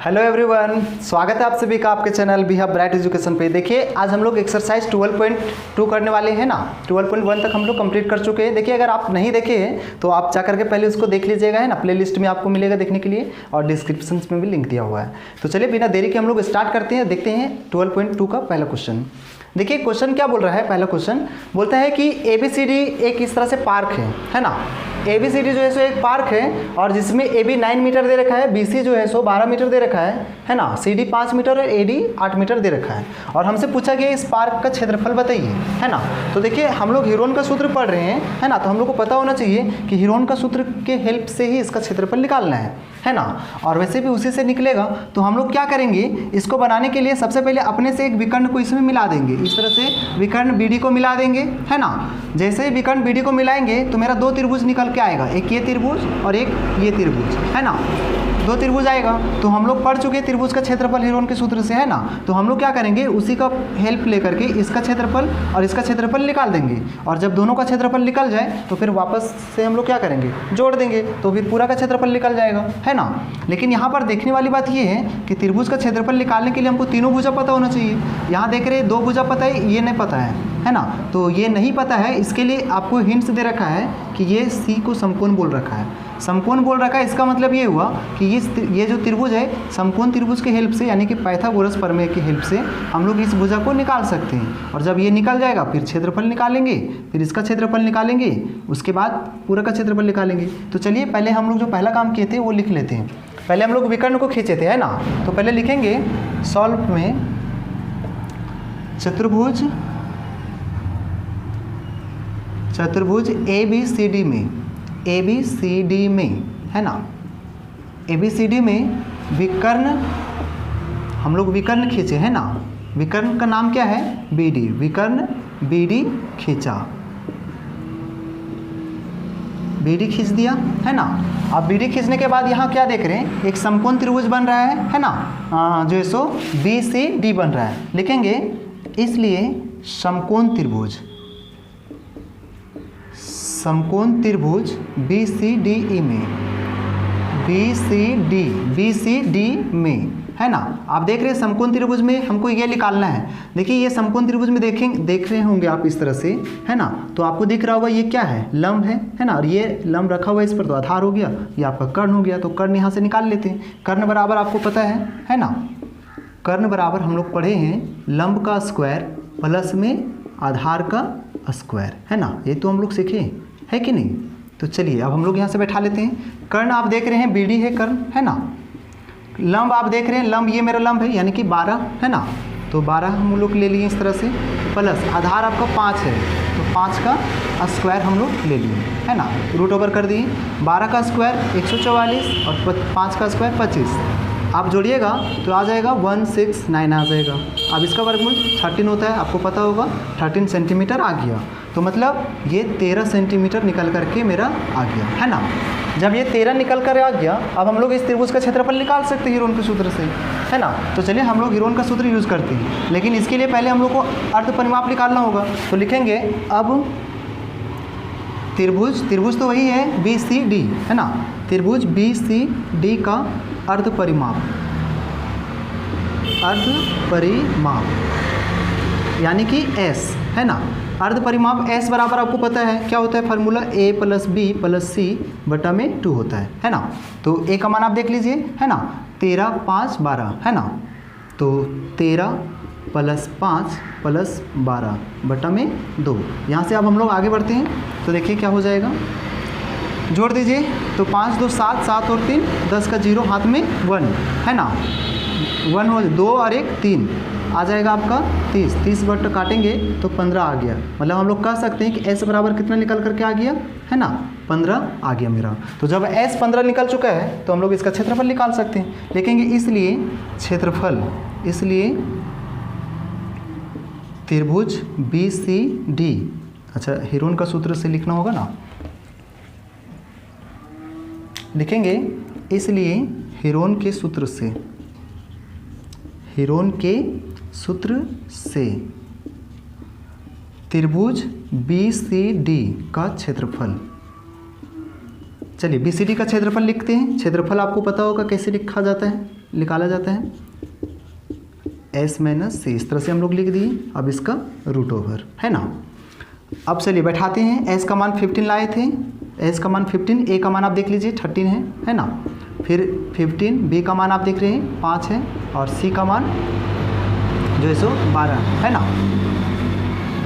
Hello everyone, स्वागत है आप सभी का आपके channel we have bright education पे। देखिए आज हम लोग एक्सरसाइज 12.2 करने वाले हैं ना। 12.1 तक हम लोग कंप्लीट कर चुके हैं। देखिए अगर आप नहीं देखे हैं तो आप जा करके पहले उसको देख लीजिएगा, है ना। प्लेलिस्ट में आपको मिलेगा देखने के लिए और डिस्क्रिप्शन में भी लिंक दिया हुआ है। तो चलिए बिना देरी के हम लोग स्टार्ट करते हैं, देखते हैं 12.2 का पहला क्वेश्चन। देखिए क्वेश्चन क्या बोल रहा है। पहला क्वेश्चन बोलता है कि ABCD एक इस तरह से पार्क है ना। ABCD जो है सो एक पार्क है और जिसमें AB 9 मीटर दे रखा है, BC जो है सो 12 मीटर दे रखा है ना। CD 5 मीटर और AD 8 मीटर दे रखा है और हमसे पूछा गया इस पार्क का क्षेत्रफल बताइए, है ना। तो देखिए हम लोग हीरोन का सूत्र पढ़ रहे हैं, है ना। तो हम लोग को पता होना चाहिए कि हीरोन का सूत्र के हेल्प से ही इसका क्षेत्रफल निकालना है ना। और वैसे भी उसी से निकलेगा। तो हम लोग क्या करेंगे, इसको बनाने के लिए सबसे पहले अपने से एक विकर्ण को इसमें मिला देंगे। इस तरह से विकर्ण BD को मिला देंगे, है ना। जैसे ही विकर्ण BD को मिलाएंगे तो मेरा दो त्रिभुज निकल के आएगा, एक ये त्रिभुज और एक ये त्रिभुज, है ना। दो त्रिभुज आएगा। तो हम लोग पढ़ चुके त्रिभुज का क्षेत्रफल हीरोन के सूत्र से, है ना। तो हम लोग क्या करेंगे, उसी का हेल्प लेकर के इसका क्षेत्रफल और इसका क्षेत्रफल निकाल देंगे। और जब दोनों का क्षेत्रफल निकल जाए तो फिर वापस से हम लोग क्या करेंगे, जोड़ देंगे, तो फिर पूरा का क्षेत्रफल निकल जाएगा, है ना। लेकिन यहाँ पर देखने वाली बात ये है कि त्रिभुज का क्षेत्रफल निकालने के लिए हमको तीनों भुजा पता होना चाहिए। यहाँ देख रहे हैं दो भुजा पता है, ये नहीं पता है ना। तो ये नहीं पता है, इसके लिए आपको हिंट्स दे रखा है कि ये C को समकोण बोल रखा है। समकोण बोल रखा है, इसका मतलब ये हुआ कि ये जो त्रिभुज है समकोण त्रिभुज के हेल्प से, यानी कि पाइथागोरस प्रमेय की हेल्प से हम लोग इस भुजा को निकाल सकते हैं। और जब ये निकल जाएगा फिर क्षेत्रफल निकालेंगे, फिर इसका क्षेत्रफल निकालेंगे, उसके बाद पूरा का क्षेत्रफल निकालेंगे। तो चलिए पहले हम लोग जो पहला काम किए थे वो लिख लेते हैं। पहले हम लोग विकर्ण को खींचे थे, है ना। तो पहले लिखेंगे सॉल्व में चतुर्भुज ABCD में, है ना। ABCD में विकर्ण हम लोग विकर्ण खींचे, है ना। विकर्ण का नाम क्या है, BD। विकर्ण BD खींचा, BD खींच दिया, है ना। अब BD खींचने के बाद यहाँ क्या देख रहे हैं, एक समकोण त्रिभुज बन रहा है ना। जो है सो BCD बन रहा है। लिखेंगे इसलिए समकोण त्रिभुज BCD में, है ना। आप देख रहे हैं समकोण त्रिभुज में हमको ये निकालना है। देखिए ये समकोण त्रिभुज में देख रहे होंगे आप इस तरह से, है ना। तो आपको दिख रहा होगा ये क्या है, लंब है ना। और ये लंब रखा हुआ है इस पर, तो आधार हो गया, ये आपका कर्ण हो गया। तो कर्ण यहाँ से निकाल लेते हैं। कर्ण बराबर आपको पता है ना। कर्ण बराबर हम लोग पढ़े हैं लंब का स्क्वायर प्लस में आधार का स्क्वायर, है ना। ये तो हम लोग सीखे है कि नहीं। तो चलिए अब हम लोग यहाँ से बैठा लेते हैं। कर्ण आप देख रहे हैं BD है कर्ण, है ना। लंब आप देख रहे हैं, लंब ये मेरा लंब है यानी कि 12, है ना। तो 12 हम लोग ले लिए इस तरह से, प्लस आधार आपका 5 है तो 5 का स्क्वायर हम लोग ले लिए, है ना। रूट ओवर कर दिए। 12 का स्क्वायर 144 और 5 का स्क्वायर 25। आप जोड़िएगा तो आ जाएगा 169 आ जाएगा। अब इसका वर्गमूल 13 होता है, आपको पता होगा। 13 सेंटीमीटर आ गया। तो मतलब ये 13 सेंटीमीटर निकल करके मेरा आ गया, है ना। जब ये 13 निकल कर आ गया, अब हम लोग इस त्रिभुज का क्षेत्रफल निकाल सकते हैं हीरोन के सूत्र से, है ना। तो चलिए हम लोग हीरोन का सूत्र यूज़ करते हैं, लेकिन इसके लिए पहले हम लोग को अर्ध परिमाप निकालना होगा। तो लिखेंगे अब त्रिभुज तो वही है BCD, है ना। त्रिभुज BCD का अर्ध परिमाप यानी कि S, है ना। अर्ध परिमाप S बराबर आपको पता है क्या होता है, फार्मूला A + B + C बटा में 2 होता है ना। तो A का मान आप देख लीजिए, है ना। 13, 5, 12, है ना। तो 13 + 5 + 12 बटा में 2। यहाँ से अब हम लोग आगे बढ़ते हैं। तो देखिए क्या हो जाएगा, जोड़ दीजिए। तो 5 2 7, 7 और 3 10 का 0, हाथ में 1, है ना। 1 हो 2 और 1 3 आ जाएगा आपका 30। 30 बट काटेंगे तो 15 आ गया। मतलब हम लोग कह सकते हैं कि S बराबर कितना निकल करके आ गया, है ना। 15 आ गया मेरा। तो जब S 15 निकल चुका है तो हम लोग इसका क्षेत्रफल निकाल सकते हैं। लिखेंगे इसलिए क्षेत्रफल, इसलिए त्रिभुज BCD, अच्छा हीरोन का सूत्र से लिखना होगा ना। लिखेंगे इसलिए हीरोन के सूत्र से त्रिभुज BCD का क्षेत्रफल, चलिए BCD का क्षेत्रफल लिखते हैं। क्षेत्रफल आपको पता होगा कैसे लिखा जाता है, निकाला जाता है, s माइनस c, इस तरह से हम लोग लिख दिए। अब इसका रूट ओवर, है ना। अब चलिए बैठाते हैं। s का मान 15 लाए थे, s का मान 15, a का मान आप देख लीजिए 13 है ना। फिर 15, b का मान आप देख रहे हैं 5 है, और c का मान जो है सो 12 है ना।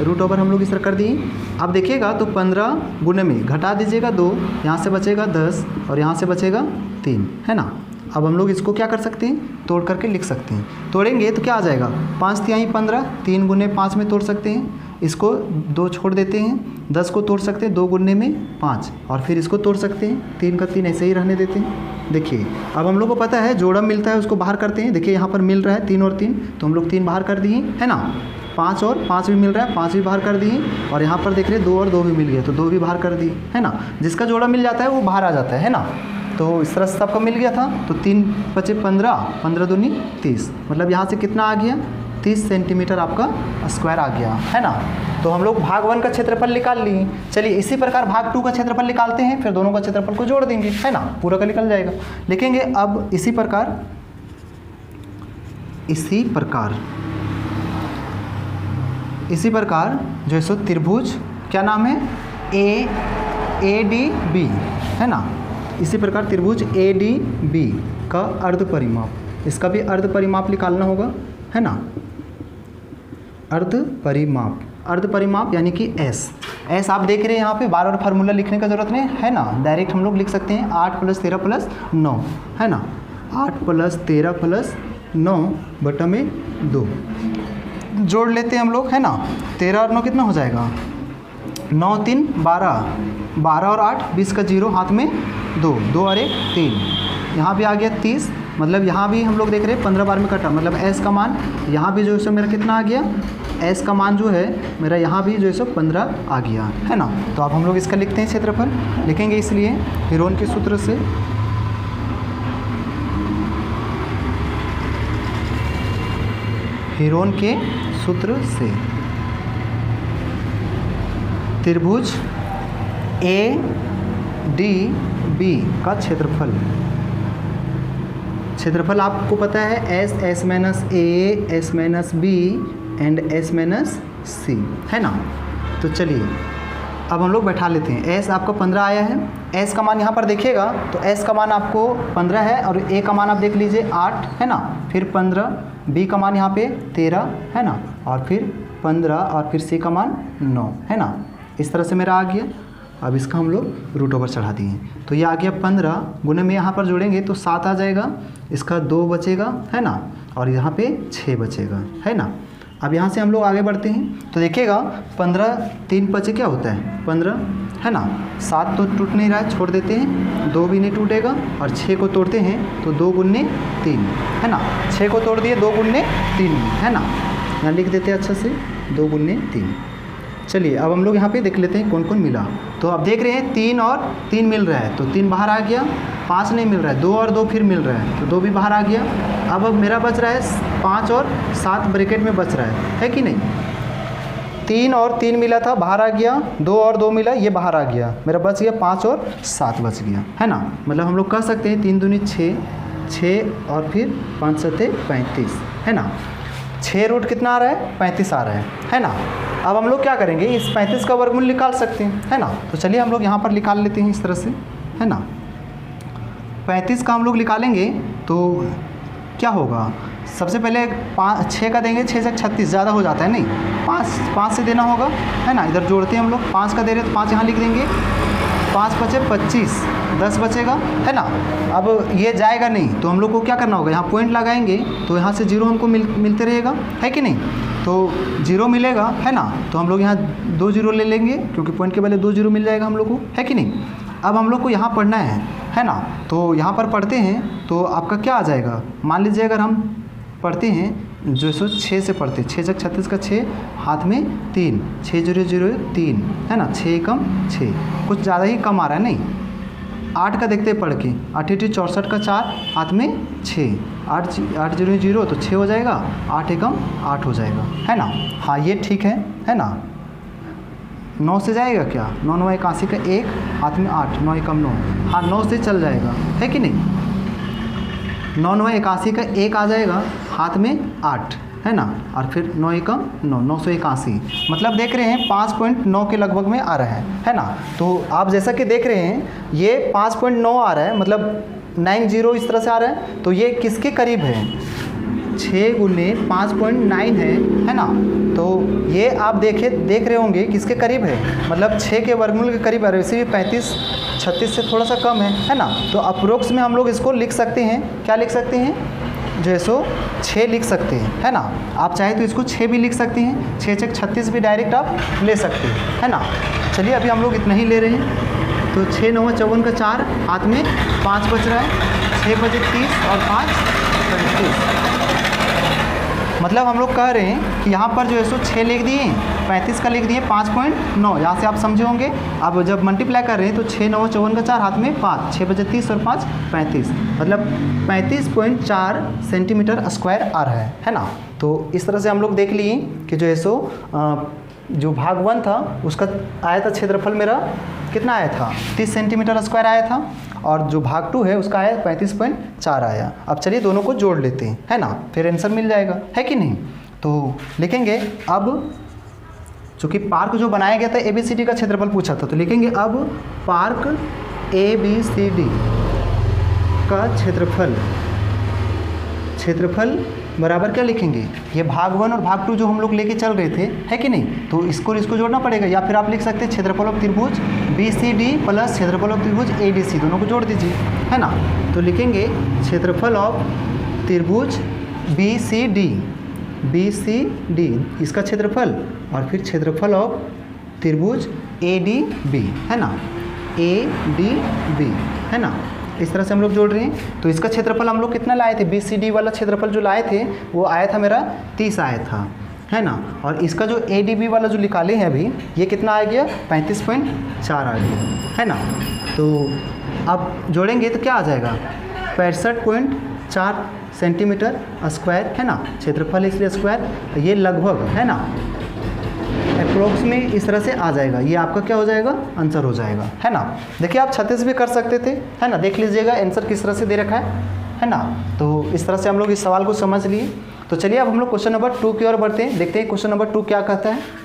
रूट ओवर हम लोग इस तरह कर दिए। अब देखिएगा तो 15 गुने में घटा दीजिएगा 2, यहाँ से बचेगा 10 और यहाँ से बचेगा 3, है ना। अब हम लोग इसको क्या कर सकते हैं, तोड़ करके लिख सकते हैं। तोड़ेंगे तो क्या आ जाएगा, 5 तिहाई 15, 3 गुने 5 में तोड़ सकते हैं, इसको 2 छोड़ देते हैं, 10 को तोड़ सकते हैं 2 गुने में 5, और फिर इसको तोड़ सकते हैं, 3 का 3 ऐसे ही रहने देते हैं। देखिए अब हम लोग को पता है जोड़ा मिलता है उसको बाहर करते हैं। देखिए यहाँ पर मिल रहा है 3 और 3, तो हम लोग 3 बाहर कर दिए, है ना। 5 और 5 भी मिल रहा है, 5 भी बाहर कर दिए, और यहाँ पर देख रहे हैं 2 और 2 भी मिल गया, तो 2 भी बाहर कर दिए, है ना। जिसका जोड़ा मिल जाता है वो बाहर आ जाता है ना। तो इस तरह से सबका मिल गया था, तो 3 बचे 15, 15 दूनी 30, मतलब यहाँ से कितना आ गया, 30 सेंटीमीटर आपका स्क्वायर आ गया, है ना। तो हम लोग भाग 1 का क्षेत्रफल निकाल लिए। चलिए इसी प्रकार भाग 2 का क्षेत्रफल निकालते हैं, फिर दोनों का क्षेत्रफल को जोड़ देंगे, है ना, पूरा का निकल जाएगा। लिखेंगे अब इसी प्रकार जो है सो त्रिभुज, क्या नाम है, ADB, है ना। इसी प्रकार त्रिभुज ADB का अर्ध परिमाप, इसका भी अर्ध परिमाप निकालना होगा, है ना। अर्ध परिमाप यानी कि S आप देख रहे हैं यहाँ पे, बार बार फार्मूला लिखने का जरूरत नहीं है ना, डायरेक्ट हम लोग लिख सकते हैं 8 + 13 + 9, है ना। 8 + 13 + 9 बटा में 2 जोड़ लेते हैं हम लोग, है ना। 13 और 9 कितना हो जाएगा, 9 3 12, 12 और 8 20 का 0, हाथ में 2, 2 और 1 3, यहाँ भी आ गया 30, मतलब यहाँ भी हम लोग देख रहे हैं 15 बार में कटा, मतलब S का मान यहाँ भी जो है सो मेरा कितना आ गया, S का मान जो है मेरा यहाँ भी जो है सो 15 आ गया, है ना। तो अब हम लोग इसका लिखते हैं क्षेत्रफल, लिखेंगे इसलिए हेरोन के सूत्र से, हेरोन के सूत्र से त्रिभुज ADB का क्षेत्रफल आपको पता है S minus A, S minus B and S minus C, है ना। तो चलिए अब हम लोग बैठा लेते हैं। S आपका 15 आया है, S का मान यहाँ पर देखिएगा तो S का मान आपको 15 है, और A का मान आप देख लीजिए 8, है ना। फिर 15, B का मान यहाँ पे 13, है ना, और फिर 15, और फिर C का मान 9, है ना। इस तरह से मेरा आ गया। अब इसका हम लोग रूट ओवर चढ़ा दिए, तो ये आ गया 15 गुने में यहाँ पर जोड़ेंगे तो 7 आ जाएगा, इसका 2 बचेगा, है ना, और यहाँ पे 6 बचेगा, है ना। अब यहाँ से हम लोग आगे बढ़ते हैं, तो देखिएगा 15 3 बचे क्या होता है 15, है ना। 7 तो टूट नहीं रहा है, छोड़ देते हैं, 2 भी नहीं टूटेगा, और 6 को तोड़ते हैं तो 2 गुने 3, है ना। 6 को तोड़ दिए 2 गुने 3, है ना, यहाँ लिख देते हैं अच्छा से 2 गुने 3। चलिए अब हम लोग यहाँ पे देख लेते हैं कौन कौन मिला। तो आप देख रहे हैं 3 और 3 मिल रहा है, तो 3 बाहर आ गया, 5 नहीं मिल रहा है, 2 और 2 फिर मिल रहा है, तो 2 भी बाहर आ गया। अब मेरा बच रहा है 5 और 7 ब्रैकेट में बच रहा है कि नहीं। 3 और 3 मिला था, बाहर आ गया, 2 और 2 मिला, ये बाहर आ गया, मेरा बच गया 5 और 7 बच गया, है ना। मतलब हम लोग कह सकते हैं 3 दूनी 6, 6 और फिर 5 7 35, है ना। 6 रूट कितना आ रहा है 35 आ रहा है ना। अब हम लोग क्या करेंगे, इस 35 का वर्गमूल निकाल सकते हैं, है ना। तो चलिए हम लोग यहाँ पर निकाल लेते हैं इस तरह से, है ना। 35 का हम लोग निकालेंगे तो क्या होगा, सबसे पहले 6 का देंगे, 6 से 36 ज़्यादा हो जाता है, नहीं 5 से देना होगा, है ना। इधर जोड़ते हैं हम लोग, 5 का दे रहे तो 5 यहाँ लिख देंगे, 5 बचे 25, 10 बचेगा, है ना। अब ये जाएगा नहीं तो हम लोग को क्या करना होगा, यहाँ पॉइंट लगाएंगे तो यहाँ से 0 हमको मिलते रहेगा, है कि नहीं। तो 0 मिलेगा, है ना, तो हम लोग यहाँ 2 0 ले लेंगे, क्योंकि पॉइंट के पहले 2 0 मिल जाएगा हम लोग को, है कि नहीं। अब हम लोग को यहाँ पढ़ना है ना, तो यहाँ पर पढ़ते हैं तो आपका क्या आ जाएगा, मान लीजिए अगर हम पढ़ते हैं जो सो 6 से पढ़ते हैं, 6 से 36 का 6, हाथ में 3, 6 0 0 3, है ना, 6 कम 6, कुछ ज़्यादा ही कम आ रहा है, नहीं 8 का देखते हैं पढ़ के, 8 8 64 का 4, हाथ में 6, 8 0 0 तो 6 हो जाएगा, 8 एकम 8 हो जाएगा, है ना। हाँ ये ठीक है ना। 9 से जाएगा क्या, 9 9 81 का 1, हाथ में 8, 9 एकम 9, हाँ 9 से चल जाएगा, है कि नहीं। 9 9 81 का 1 आ जाएगा, हाथ में 8 है ना, और फिर 9 1 9 981, मतलब देख रहे हैं 5.9 के लगभग में आ रहा है ना। तो आप जैसा कि देख रहे हैं ये 5.9 आ रहा है, मतलब 90 इस तरह से आ रहा है। तो ये किसके करीब है, 6 गुने 5.9 है ना। तो ये आप देख रहे होंगे किसके करीब है, मतलब 6 के वर्गमूल के करीब है। वैसे भी 35 36 से थोड़ा सा कम है ना। तो अप्रोक्स में हम लोग इसको लिख सकते हैं, क्या लिख सकते हैं, जो है सो 6 लिख सकते हैं, है ना। आप चाहे तो इसको 6 भी लिख सकते हैं, 6 6 36 भी डायरेक्ट आप ले सकते हैं, है ना। चलिए अभी हम लोग इतना ही ले रहे हैं। तो 6 9 54 का 4, हाथ में 5 बच रहा है, 6 बजे 30 और 5 35, मतलब हम लोग कह रहे हैं कि यहाँ पर जो है सो 6 लिख दिए, 35 का लिख दिए 5.9, यहाँ से आप समझे होंगे। अब जब मल्टीप्लाई कर रहे हैं तो 6 9 54 का 4, हाथ में 5, 6 बजे 30 और 5 35, मतलब 35.4 सेंटीमीटर स्क्वायर आ रहा है ना। तो इस तरह से हम लोग देख लिए कि जो है सो जो भाग 1 था उसका आया था क्षेत्रफल मेरा कितना आया था, 30 सेंटीमीटर स्क्वायर आया था, और जो भाग 2 है उसका आया 35.4 आया। अब चलिए दोनों को जोड़ लेते हैं, है ना, फिर आंसर मिल जाएगा, है कि नहीं। तो लिखेंगे अब, चूँकि पार्क जो बनाया गया था ABCD का क्षेत्रफल पूछा था, तो लिखेंगे अब पार्क ABCD का क्षेत्रफल बराबर क्या लिखेंगे, ये भाग 1 और भाग 2 जो हम लोग लेके चल रहे थे, है कि नहीं। तो इसको जोड़ना पड़ेगा, या फिर आप लिख सकते हैं क्षेत्रफल ऑफ त्रिभुज BCD प्लस क्षेत्रफल ऑफ त्रिभुज ADC, दोनों को जोड़ दीजिए, है ना। तो लिखेंगे क्षेत्रफल ऑफ त्रिभुज BCD इसका क्षेत्रफल, और फिर क्षेत्रफल ऑफ त्रिभुज ADB, है ना, ADB, है ना। इस तरह से हम लोग जोड़ रहे हैं। तो इसका क्षेत्रफल हम लोग कितना लाए थे, BCD वाला क्षेत्रफल जो लाए थे वो आया था मेरा 30 आया था, है ना। और इसका जो ADB वाला जो निकाले हैं अभी, ये कितना आ गया, 35.4 आ गया, है ना। तो अब जोड़ेंगे तो क्या आ जाएगा, 65.4 सेंटीमीटर स्क्वायर, है ना। क्षेत्रफल इसलिए स्क्वायर, ये लगभग, है ना, अप्रोक्स में इस तरह से आ जाएगा। ये आपका क्या हो जाएगा, आंसर हो जाएगा, है ना। देखिए आप 36 भी कर सकते थे, है ना, देख लीजिएगा आंसर किस तरह से दे रखा है ना। तो इस तरह से हम लोग इस सवाल को समझ लिए। तो चलिए अब हम लोग क्वेश्चन नंबर 2 की ओर बढ़ते हैं, देखते हैं क्वेश्चन नंबर 2 क्या कहता है।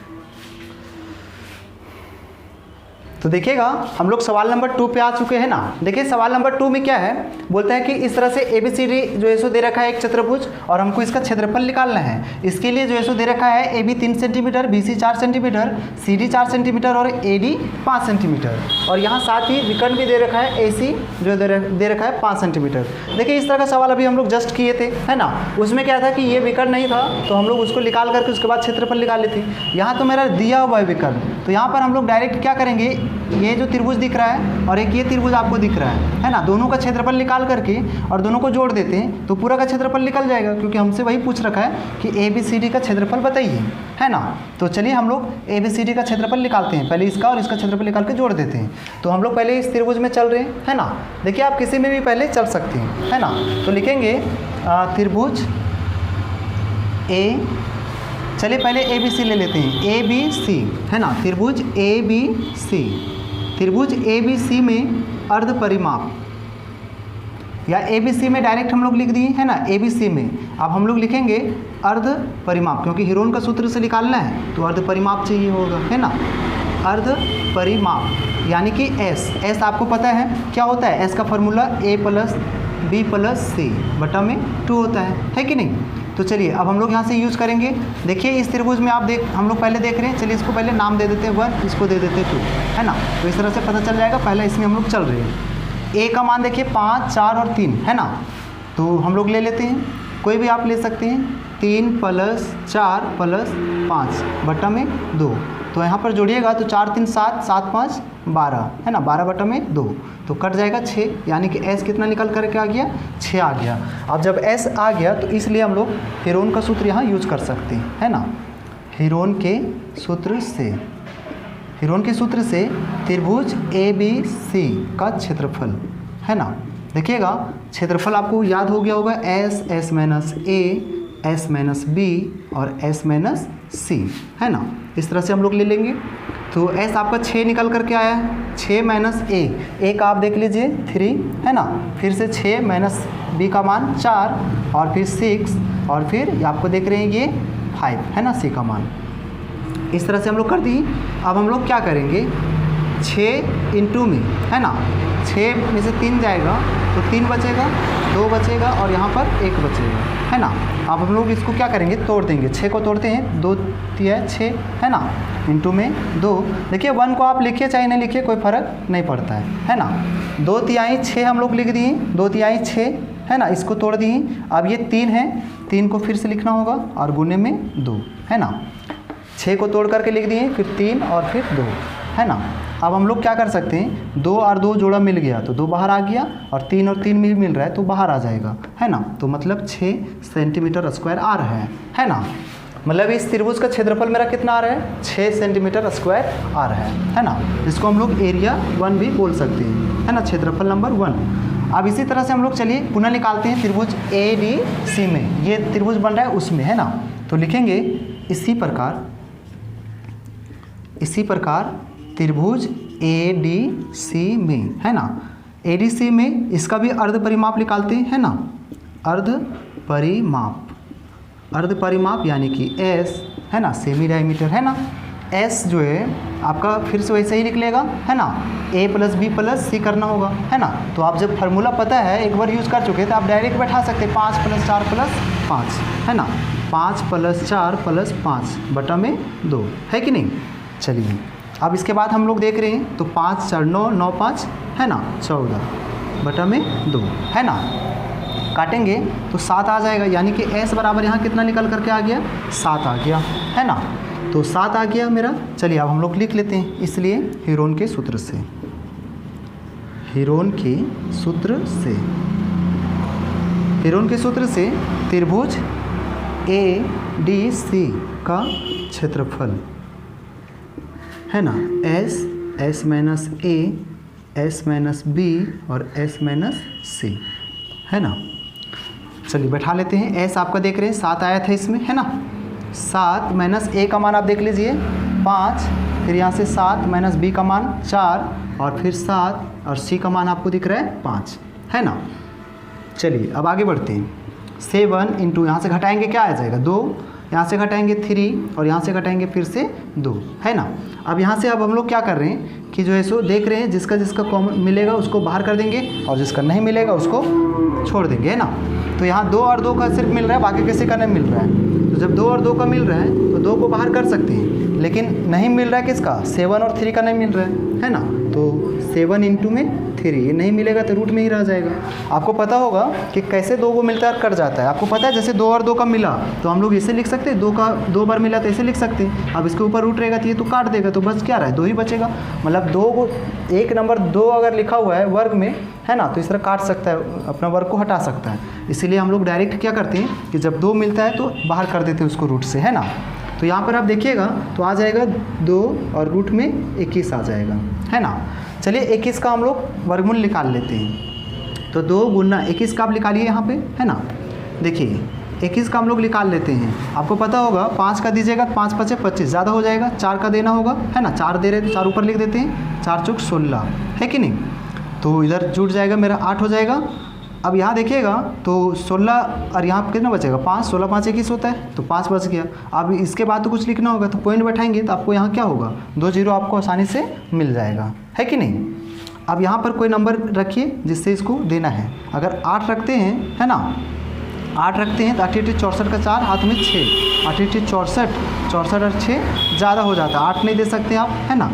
तो देखिएगा हम लोग सवाल नंबर 2 पे आ चुके हैं ना। देखिए सवाल नंबर 2 में क्या है, बोलता है कि इस तरह से ABCD जो है सो दे रखा है एक चतुर्भुज, और हमको इसका क्षेत्रफल निकालना है। इसके लिए जो है सो दे रखा है AB 3 centimetre, BC 4 centimetre, CD 4 centimetre और AD 5 सेंटीमीटर, और यहाँ साथ ही विकर्ण भी दे रखा है AC जो दे रखा है 5 सेंटीमीटर। देखिए इस तरह का सवाल अभी हम लोग जस्ट किए थे, है ना। उसमें क्या था कि ये विकर्ण नहीं था, तो हम लोग उसको निकाल करके उसके बाद क्षेत्रफल निकाले थे। यहाँ तो मेरा दिया हुआ है विकर्ण, तो यहाँ पर हम लोग डायरेक्ट क्या करेंगे, ये जो त्रिभुज दिख रहा है और एक ये त्रिभुज आपको दिख रहा है ना, दोनों का क्षेत्रफल निकाल करके और दोनों को जोड़ देते हैं तो पूरा का क्षेत्रफल निकल जाएगा, क्योंकि हमसे वही पूछ रखा है कि ABCD का क्षेत्रफल बताइए, है ना। तो चलिए हम लोग ABCD का क्षेत्रफल निकालते हैं, पहले इसका और इसका क्षेत्रफल निकाल के जोड़ देते हैं। तो हम लोग पहले इस त्रिभुज में चल रहे हैं, है ना। देखिए आप किसी में भी पहले चल सकते हैं, है ना। तो लिखेंगे त्रिभुज चलिए पहले ABC ले लेते हैं, ABC, है ना, त्रिभुज ABC में अर्ध परिमाप, या ABC में डायरेक्ट हम लोग लिख दिए, है ना, ABC में। अब हम लोग लिखेंगे अर्ध परिमाप, क्योंकि हीरोन का सूत्र से निकालना है तो अर्ध परिमाप चाहिए होगा, है ना। अर्ध परिमाप यानी कि S आपको पता है क्या होता है, S का फॉर्मूला A + B + C बटा में 2 होता है कि नहीं। तो चलिए अब हम लोग यहाँ से यूज़ करेंगे। देखिए इस त्रिभुज में हम लोग पहले देख रहे हैं, चलिए इसको पहले नाम दे देते हैं 1, इसको दे देते हैं 2, है ना। तो इस तरह से पता चल जाएगा, पहले इसमें हम लोग चल रहे हैं। A का मान देखिए 5, 4 और 3, है ना। तो हम लोग ले लेते हैं, कोई भी आप ले सकते हैं, 3 + 4 + 5 बटा में 2। तो यहाँ पर जोड़िएगा तो 4 3 7, 7 5 12, है ना, 12 बटा में 2, तो कट जाएगा 6, यानी कि S कितना निकल करके आ गया, 6 आ गया। अब जब S आ गया तो इसलिए हम लोग हीरोन का सूत्र यहाँ यूज कर सकते हैं, है ना। हीरोन के सूत्र से त्रिभुज ABC का क्षेत्रफल, है ना। देखिएगा क्षेत्रफल आपको याद हो गया होगा, S - A S minus B और एस माइनस सी, है ना। इस तरह से हम लोग ले लेंगे। तो एस आपका 6 निकल करके आया है, 6 माइनस ए का आप देख लीजिए 3, है ना। फिर से 6 माइनस बी का मान 4 और फिर 6 और फिर आपको देख रहे हैं ये 5, है ना, सी का मान। इस तरह से हम लोग कर दी। अब हम लोग क्या करेंगे, 6 इंटू में, है ना, 6 में से 3 जाएगा तो 3 बचेगा, 2 बचेगा और यहाँ पर 1 बचेगा, है ना। अब हम लोग इसको क्या करेंगे, तोड़ देंगे। 6 को तोड़ते हैं, 2 तिया 6, है ना, इंटू में 2। देखिए 1 को आप लिखिए चाहे नहीं लिखिए कोई फ़र्क नहीं पड़ता है ना। 2 तिहाई 6 हम लोग लिख दिए, 2 तिहाई 6, है ना। इसको तोड़ दिए। अब ये 3 है, 3 को फिर से लिखना होगा और गुने में 2, है ना। 6 को तोड़ करके लिख दिए, फिर 3 और फिर 2, है ना। अब हम लोग क्या कर सकते हैं, 2 और 2 जोड़ा मिल गया तो 2 बाहर आ गया और 3 और 3 मिल रहा है तो बाहर आ जाएगा, है ना। तो मतलब 6 सेंटीमीटर स्क्वायर आ रहा है ना। मतलब इस त्रिभुज का क्षेत्रफल मेरा कितना आ रहा है, 6 सेंटीमीटर स्क्वायर आ रहा है ना। इसको हम लोग एरिया 1 भी बोल सकते हैं, है ना, क्षेत्रफल नंबर 1। अब इसी तरह से हम लोग चलिए पुनः निकालते हैं त्रिभुज ए डी सी में। ये त्रिभुज बन रहा है उसमें, है ना। तो लिखेंगे इसी प्रकार त्रिभुज ए डी सी में, है ना। ए डी सी में इसका भी अर्ध परिमाप निकालते हैं, है ना। अर्ध परिमाप यानी कि एस, है ना, सेमी डायमीटर, है ना। एस जो है आपका फिर से वैसे ही निकलेगा, है ना। ए प्लस बी प्लस सी करना होगा, है ना। तो आप जब फार्मूला पता है, एक बार यूज़ कर चुके हैं तो आप डायरेक्ट बैठा सकते हैं 5 + 4 + 5, है ना। 5 + 4 + 5 बटा में 2, है कि नहीं। चलिए अब इसके बाद हम लोग देख रहे हैं तो 5 × 4 = 9, 9 × 5, है ना, 14 बटा में 2, है ना। काटेंगे तो 7 आ जाएगा, यानी कि एस बराबर यहाँ कितना निकल करके आ गया, 7 आ गया, है ना। तो 7 आ गया मेरा। चलिए अब हम लोग लिख लेते हैं। इसलिए हीरोन के सूत्र से त्रिभुज ए डी सी का क्षेत्रफल, है ना, एस माइनस ए, एस माइनस बी और एस माइनस सी, है ना। चलिए बैठा लेते हैं। एस आपका देख रहे हैं 7 आया था इसमें, है ना। 7 माइनस ए का मान आप देख लीजिए 5, फिर यहाँ से 7 माइनस बी का मान 4 और फिर 7 और सी का मान आपको दिख रहा है 5, है ना। चलिए अब आगे बढ़ते हैं। 7 इंटू यहाँ से घटाएंगे क्या आ जाएगा, 2, यहाँ से घटाएंगे 3 और यहाँ से घटाएंगे फिर से 2, है ना। अब यहाँ से अब हम लोग क्या कर रहे हैं कि जो है सो देख रहे हैं जिसका कॉमन मिलेगा उसको बाहर कर देंगे और जिसका नहीं मिलेगा उसको छोड़ देंगे, है ना। तो यहाँ 2 और 2 का सिर्फ मिल रहा है, बाकी किसी का नहीं मिल रहा है। तो जब 2 और 2 का मिल रहा है तो 2 को बाहर कर सकते हैं, लेकिन नहीं मिल रहा है किसका, 7 और 3 का नहीं मिल रहा है ना। तो 7 इंटू में 3, ये नहीं मिलेगा तो रूट में ही रह जाएगा। आपको पता होगा कि कैसे 2 को मिलता है कट जाता है। आपको पता है जैसे 2 और 2 का मिला तो हम लोग इसे लिख सकते हैं, 2 का 2 बार मिला तो ऐसे लिख सकते हैं। अब इसके ऊपर रूट रहेगा तो ये तो काट देगा, तो बस क्या रहा है, 2 ही बचेगा। मतलब 2 को एक नंबर 2 अगर लिखा हुआ है वर्ग में, है ना, तो इस तरह काट सकता है, अपना वर्ग को हटा सकता है। इसीलिए हम लोग डायरेक्ट क्या करते हैं कि जब 2 मिलता है तो बाहर कर देते हैं उसको रूट से, है ना। तो यहाँ पर आप देखिएगा तो आ जाएगा 2 और रूट में 21 आ जाएगा, है ना। चलिए 21 का हम लोग वर्गमूल निकाल लेते हैं। तो 2 गुना 21 का आप निकालिए यहाँ पे, है ना। देखिए 21 का हम लोग निकाल लेते हैं। आपको पता होगा 5 का दीजिएगा तो 5 × 5 = 25, ज़्यादा हो जाएगा। 4 का देना होगा, है ना, 4 दे रहे तो 4 ऊपर लिख देते हैं, 4 × 4 = 16, है कि नहीं। तो इधर जुट जाएगा मेरा 8 हो जाएगा। अब यहाँ देखिएगा तो 16 और यहाँ कितना बचेगा 5, 16 × 5 = 21 होता है, तो 5 बच गया। अब इसके बाद तो कुछ लिखना होगा तो पॉइंट बैठाएंगे तो आपको यहाँ क्या होगा, 2 0 आपको आसानी से मिल जाएगा, है कि नहीं। अब यहाँ पर कोई नंबर रखिए जिससे इसको देना है। अगर 8 रखते हैं, है ना, 8 रखते हैं तो 8 × 8 = 64 का 4 हाथ में 6, 8 × 8 = 64, 64 और 6 ज़्यादा हो जाता है, 8 नहीं दे सकते आप, है ना।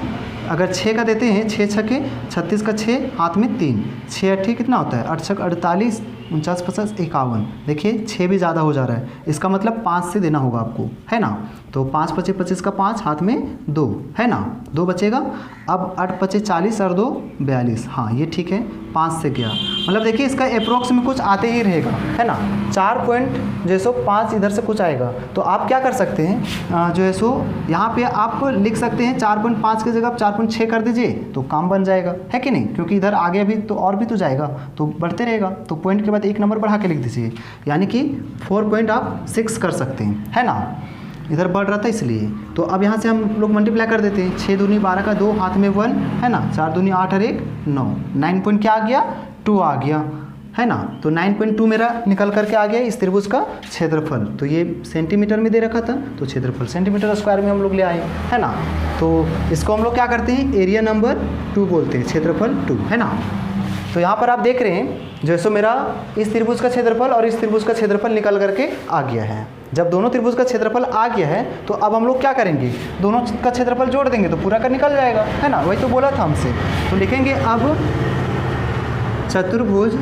अगर 6 का देते हैं 6 × 6 = 36 का 6 हाथ में 3, 6 8 कितना होता है 8 × 6 = 48, 49 50 51। देखिए 6 भी ज़्यादा हो जा रहा है, इसका मतलब 5 से देना होगा आपको, है ना। तो 5 × 5 = 25 का 5 हाथ में 2, है ना, 2 बचेगा। अब 8 × 5 = 40 और 2 42, हाँ ये ठीक है, 5 से गया। मतलब देखिए इसका अप्रोक्स में कुछ आते ही रहेगा, है ना। 4 पॉइंट जो है सो 5 इधर से कुछ आएगा। तो आप क्या कर सकते हैं जो है सो यहाँ पे आप लिख सकते हैं 4.5 की जगह आप 4.6 कर दीजिए तो काम बन जाएगा, है कि नहीं। क्योंकि इधर आगे भी तो और भी तो जाएगा तो बढ़ते रहेगा, तो पॉइंट के बाद बाद 1 नंबर बढ़ा के लिख दीजिए, यानी कि 4.6 कर सकते हैं, है ना। इधर बढ़ रहा था इसलिए। तो अब यहाँ से हम लोग मल्टीप्लाई कर देते हैं। 6 दूनी 12 का 2, हाथ में 1, है ना। 4 दूनी 8 और 1 9, 9 पॉइंट क्या आ गया, 2 आ गया, है ना। तो 9.2 मेरा निकल करके आ गया इस त्रिभुज का क्षेत्रफल। तो ये सेंटीमीटर में दे रखा था, तो क्षेत्रफल सेंटीमीटर स्क्वायर में हम लोग ले आए, है ना। तो इसको हम लोग क्या करते हैं, एरिया नंबर 2 बोलते हैं, क्षेत्रफल 2, है ना। तो यहाँ पर आप देख रहे हैं जैसे मेरा इस त्रिभुज का क्षेत्रफल और इस त्रिभुज का क्षेत्रफल निकल करके आ गया है। जब दोनों त्रिभुज का क्षेत्रफल आ गया है तो अब हम लोग क्या करेंगे, दोनों का क्षेत्रफल जोड़ देंगे तो पूरा का निकल जाएगा, है ना। वही तो बोला था हमसे। तो लिखेंगे अब चतुर्भुज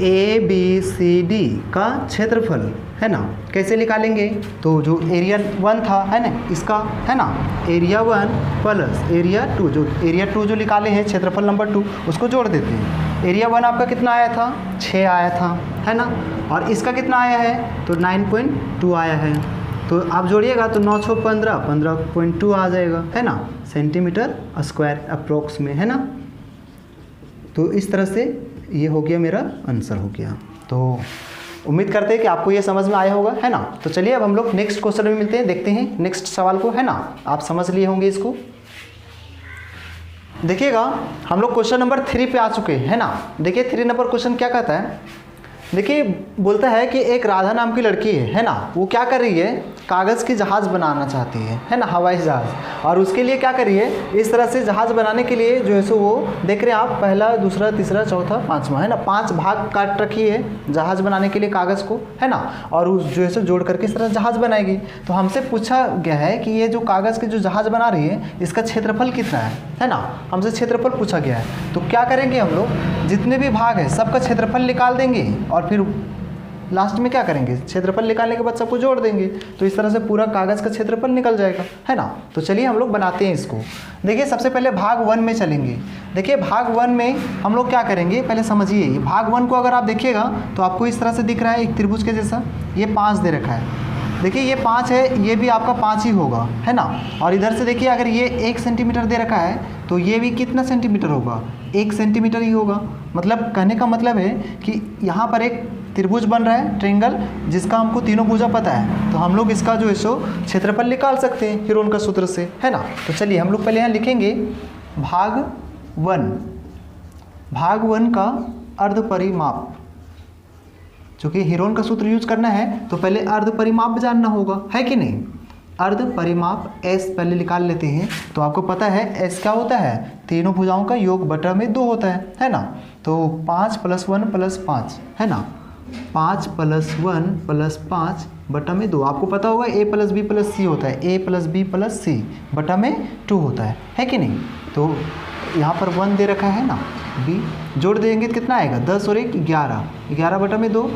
ABCD का क्षेत्रफल, है ना। कैसे निकालेंगे, तो जो एरिया 1 था, है ना, इसका, है ना, एरिया 1 प्लस एरिया 2, जो एरिया 2 जो निकाले हैं क्षेत्रफल नंबर 2, उसको जोड़ देते हैं। एरिया 1 आपका कितना आया था, 6 आया था, है ना। और इसका कितना आया है, तो 9.2 आया है। तो आप जोड़िएगा तो 9 6 15, 15.2 आ जाएगा, है ना, सेंटीमीटर स्क्वायर अप्रोक्स में, है ना। तो इस तरह से ये हो गया, मेरा आंसर हो गया। तो उम्मीद करते हैं कि आपको ये समझ में आया होगा, है ना। तो चलिए अब हम लोग नेक्स्ट क्वेश्चन में मिलते हैं, देखते हैं नेक्स्ट सवाल को, है ना। आप समझ लिए होंगे इसको। देखिएगा हम लोग क्वेश्चन नंबर 3 पे आ चुके हैं, है ना। देखिए 3 नंबर क्वेश्चन क्या कहता है, देखिए बोलता है कि एक राधा नाम की लड़की है ना, वो क्या कर रही है, कागज़ की जहाज़ बनाना चाहती है ना, हवाई जहाज़। और उसके लिए क्या करिए, इस तरह से जहाज़ बनाने के लिए जो है सो वो देख रहे हैं आप, पहला दूसरा तीसरा चौथा पांचवा, है ना, 5 भाग काट रखी है जहाज़ बनाने के लिए कागज़ को, है ना। और उस जो है सो जोड़ करके इस तरह जहाज़ बनाएगी। तो हमसे पूछा गया है कि ये जो कागज़ की जो जहाज़ बना रही है इसका क्षेत्रफल कितना है ना, हमसे क्षेत्रफल पूछा गया है। तो क्या करेंगे हम लोग, जितने भी भाग है सबका क्षेत्रफल निकाल देंगे और फिर लास्ट में क्या करेंगे, क्षेत्रफल निकालने के बाद सबको जोड़ देंगे। तो इस तरह से पूरा कागज़ का क्षेत्रफल निकल जाएगा, है ना। तो चलिए हम लोग बनाते हैं इसको। देखिए सबसे पहले भाग 1 में चलेंगे। देखिए भाग 1 में हम लोग क्या करेंगे, पहले समझिए। ये भाग 1 को अगर आप देखिएगा तो आपको इस तरह से दिख रहा है, एक त्रिभुज के जैसा। ये 5 दे रखा है, देखिए ये 5 है, ये भी आपका 5 ही होगा, है ना। और इधर से देखिए अगर ये 1 सेंटीमीटर दे रखा है तो ये भी कितना सेंटीमीटर होगा, 1 सेंटीमीटर ही होगा। मतलब कहने का मतलब है कि यहाँ पर एक त्रिभुज बन रहा है, ट्रायंगल, जिसका हमको तीनों भुजा पता है। तो हम लोग इसका जो है सो क्षेत्रफल निकाल सकते हैं हीरोन का सूत्र से, है ना। तो चलिए हम लोग पहले यहाँ लिखेंगे भाग 1 का अर्ध परिमाप। चूँकि हीरोन का सूत्र यूज करना है तो पहले अर्ध परिमाप जानना होगा, है कि नहीं। अर्ध परिमाप S पहले निकाल लेते हैं। तो आपको पता है S क्या होता है, तीनों भुजाओं का योग बटा में 2 होता है ना। तो 5 + 1 + 5, है ना, 5 + 1 + 5 बटा में 2। आपको पता होगा A + B + C होता है, A + B + C बटा में 2 होता है कि नहीं। तो यहाँ पर 1 दे रखा है ना, B जोड़ देंगे तो कितना आएगा, 10 और 1 11, 11 बटा में 2।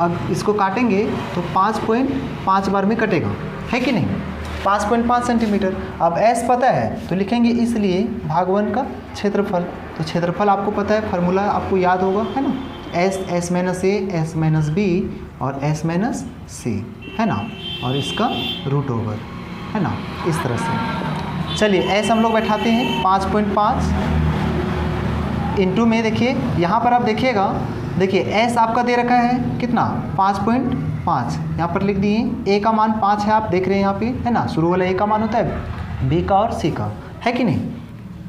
अब इसको काटेंगे तो 5.5 बार में कटेगा, है कि नहीं, 5.5 सेंटीमीटर। अब S पता है तो लिखेंगे इसलिए भाग 1 का क्षेत्रफल। तो क्षेत्रफल आपको पता है, फार्मूला आपको याद होगा, है ना, S S - A S - B और S - C, है ना। और इसका √, है ना, इस तरह से। चलिए S हम लोग बैठाते हैं 5.5 इंटू में। देखिए यहाँ पर आप देखिएगा, देखिए S आपका दे रखा है कितना, 5.5, यहाँ पर लिख दिए। A का मान 5 है, आप देख रहे हैं यहाँ पे, है ना। शुरू वाला A का मान होता है, B का और C का, है कि नहीं,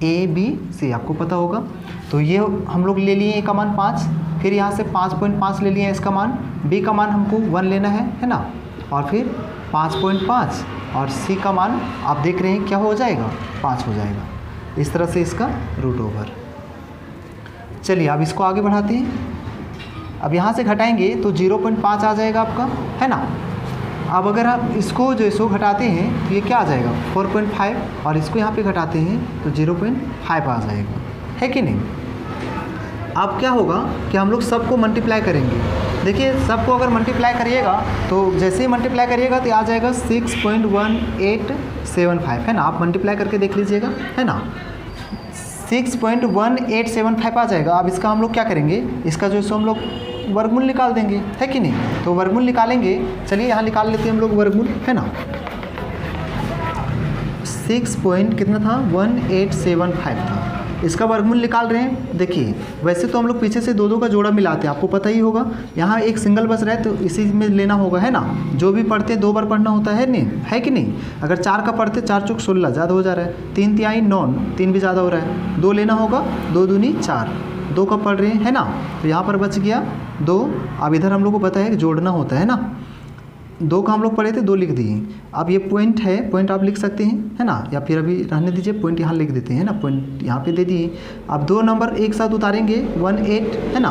A B C आपको पता होगा। तो ये हम लोग ले लिए A का मान 5, फिर यहाँ से 5.5 ले लिए S का मान, B का मान हमको 1 लेना है ना। और फिर 5.5 और C का मान आप देख रहे हैं क्या हो जाएगा, 5 हो जाएगा। इस तरह से इसका √। चलिए अब इसको आगे बढ़ाते हैं। अब यहाँ से घटाएंगे तो 0.5 आ जाएगा आपका, है ना। अब अगर आप इसको जो सो घटाते हैं तो ये क्या आ जाएगा, 4.5, और इसको यहाँ पे घटाते हैं तो 0.5 आ जाएगा, है कि नहीं। अब क्या होगा कि हम लोग सबको मल्टीप्लाई करेंगे। देखिए सबको अगर मल्टीप्लाई करिएगा तो जैसे ही मल्टीप्लाई करिएगा तो आ जाएगा 6.1875, है ना। आप मल्टीप्लाई करके देख लीजिएगा, है ना, 6.1875 आ जाएगा। अब इसका हम लोग क्या करेंगे, इसका जो सो हम लोग वर्गमूल निकाल देंगे, है कि नहीं। तो वर्गमूल निकालेंगे, चलिए यहाँ निकाल लेते हैं हम लोग वर्गमूल, है ना। 6 कितना था, 1875 था, इसका वर्गमूल निकाल रहे हैं। देखिए वैसे तो हम लोग पीछे से 2 का जोड़ा मिलाते हैं, आपको पता ही होगा। यहाँ एक सिंगल बच रहा है तो इसी में लेना होगा, है ना। जो भी पढ़ते 2 बार पढ़ना होता है नहीं, है कि नहीं। अगर 4 का पढ़ते 4 चौक 16 ज़्यादा हो जा रहा है, 3 तिहाई 9, 3 भी ज़्यादा हो रहा है, 2 लेना होगा, 2 दूनी 4, 2 का पढ़ रहे हैं, है ना। तो यहाँ पर बच गया 2। अब इधर हम लोग को पता है कि जोड़ना होता है ना, 2 का हम लोग पढ़े थे, 2 लिख दिए। अब ये पॉइंट है, पॉइंट आप लिख सकते हैं, है ना, या फिर अभी रहने दीजिए, पॉइंट यहाँ लिख देते हैं ना, पॉइंट यहाँ पे दे दिए। अब 2 नंबर एक साथ उतारेंगे 1 8, है ना।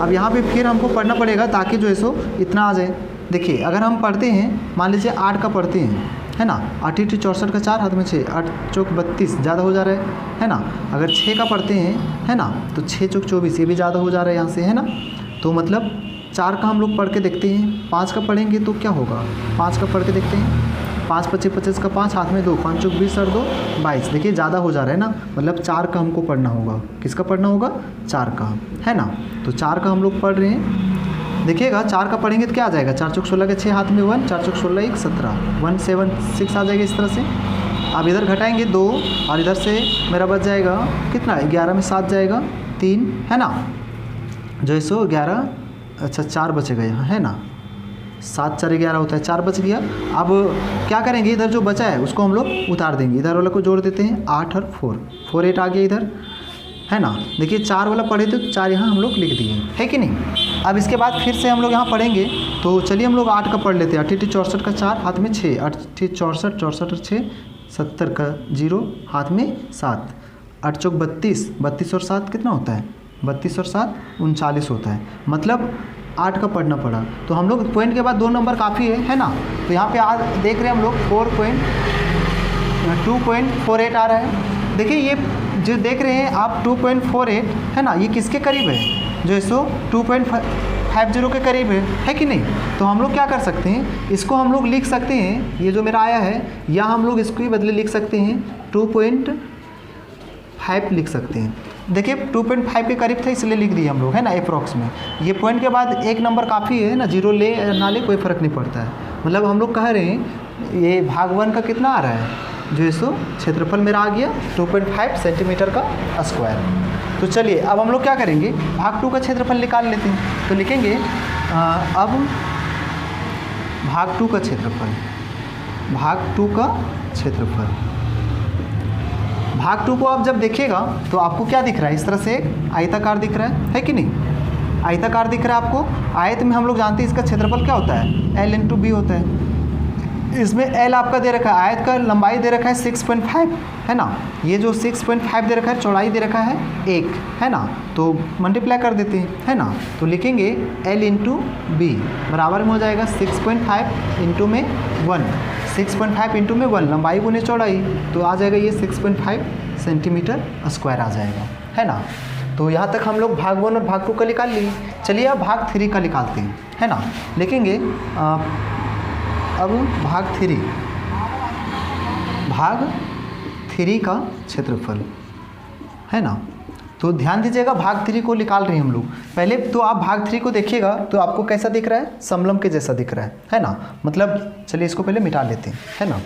अब यहाँ पे फिर हमको पढ़ना पड़ेगा ताकि जो है सो इतना आ जाए। देखिए अगर हम पढ़ते हैं, मान लीजिए 8 का पढ़ते हैं, है ना, 8 × 64 का 4, हाथ में 6, 8 चौक 32 ज़्यादा हो जा रहा है ना। अगर 6 का पढ़ते हैं, है ना, तो 6 चौक 24, ये भी ज़्यादा हो जा रहा है यहाँ से, है ना। तो मतलब 4 का हम लोग पढ़ के देखते हैं, 5 का पढ़ेंगे तो क्या होगा, 5 का पढ़ के देखते हैं, 5 × 25 25 का 5, हाथ में 2, 5 चौक 20 और 2 22। देखिए ज़्यादा हो जा रहा है ना, मतलब 4 का हमको पढ़ना होगा। किसका पढ़ना होगा, 4 का, है ना। तो 4 का हम लोग पढ़ रहे हैं। देखिएगा 4 का पढ़ेंगे तो क्या आ जाएगा, 4 चौक 16 के 6, हाथ में 1, 4 चौक 16 1 17, 1 7 6 आ जाएगा इस तरह से। अब इधर घटाएंगे 2 और इधर से मेरा बच जाएगा कितना, 11 में 7 जाएगा 3, है ना, जो है सो 11, अच्छा 4 बचेगा यहाँ, है ना, 7 4 11 होता है, 4 बच गया। अब क्या करेंगे, इधर जो बचा है उसको हम लोग उतार देंगे, इधर वाला को जोड़ देते हैं, 8 और 4 8 आ गया इधर, है ना। देखिए 4 वाला पढ़े तो 4 यहाँ हम लोग लिख दिए, है कि नहीं। अब इसके बाद फिर से हम लोग यहाँ पढ़ेंगे, तो चलिए हम लोग 8 का पढ़ लेते हैं। 8 × 64 का 4, हाथ में 6, 8 × 64 64 और 6 70 का 0, हाथ में 7, 8 चौक 32 32 और 7 कितना होता है, 32 और 7 39 होता है। मतलब 8 का पढ़ना पड़ा। तो हम लोग पॉइंट के बाद 2 नंबर काफ़ी है ना। तो यहाँ पे आज देख रहे हैं हम लोग 2.48 आ रहा है। देखिए ये जो देख रहे हैं आप 2.48, है ना, ये किसके करीब है, जो है सो 2.50 के करीब है कि नहीं। तो हम लोग क्या कर सकते हैं, इसको हम लोग लिख सकते हैं, ये जो मेरा आया है, या हम लोग इसको ही बदले लिख सकते हैं 2.5 लिख सकते हैं। देखिए 2.5 के करीब था इसलिए लिख दिए हम लोग, है ना, अप्रॉक्स में। ये पॉइंट के बाद 1 नंबर काफ़ी है ना, 0 ले ना ले कोई फ़र्क नहीं पड़ता है। मतलब हम लोग कह रहे हैं ये भाग 1 का कितना आ रहा है, जो है सो क्षेत्रफल मेरा आ गया 2.5 सेंटीमीटर का स्क्वायर। तो चलिए अब हम लोग क्या करेंगे, भाग 2 का क्षेत्रफल निकाल लेते हैं। तो लिखेंगे अब भाग 2 का क्षेत्रफल, भाग 2 का क्षेत्रफल। भाग 2 को आप जब देखिएगा तो आपको क्या दिख रहा है, इस तरह से एक आयताकार दिख रहा है कि नहीं, आयताकार दिख रहा है आपको। आयत में हम लोग जानते हैं इसका क्षेत्रफल क्या होता है, L × B होता है। इसमें L आपका दे रखा है, आयत का लंबाई दे रखा है 6.5, है ना। ये जो 6.5 दे रखा है, चौड़ाई दे रखा है 1, है ना। तो मल्टीप्लाई कर देते हैं, है ना। तो लिखेंगे L × B बराबर में हो जाएगा 6.5 इंटू में 1, 6.5 इंटू में 1, लंबाई गुने चौड़ाई, तो आ जाएगा ये 6.5 सेंटीमीटर स्क्वायर आ जाएगा, है ना। तो यहाँ तक हम लोग भाग 1 और भाग 2 का निकाल लिए। चलिए अब भाग 3 का निकालते हैं, है ना। लिखेंगे अब भाग 3 का क्षेत्रफल, है ना। तो ध्यान दीजिएगा भाग 3 को निकाल रहे हैं हम लोग। पहले तो आप भाग 3 को देखिएगा तो आपको कैसा दिख रहा है, समलंब के जैसा दिख रहा है ना। मतलब चलिए इसको पहले मिटा लेते हैं, है ना।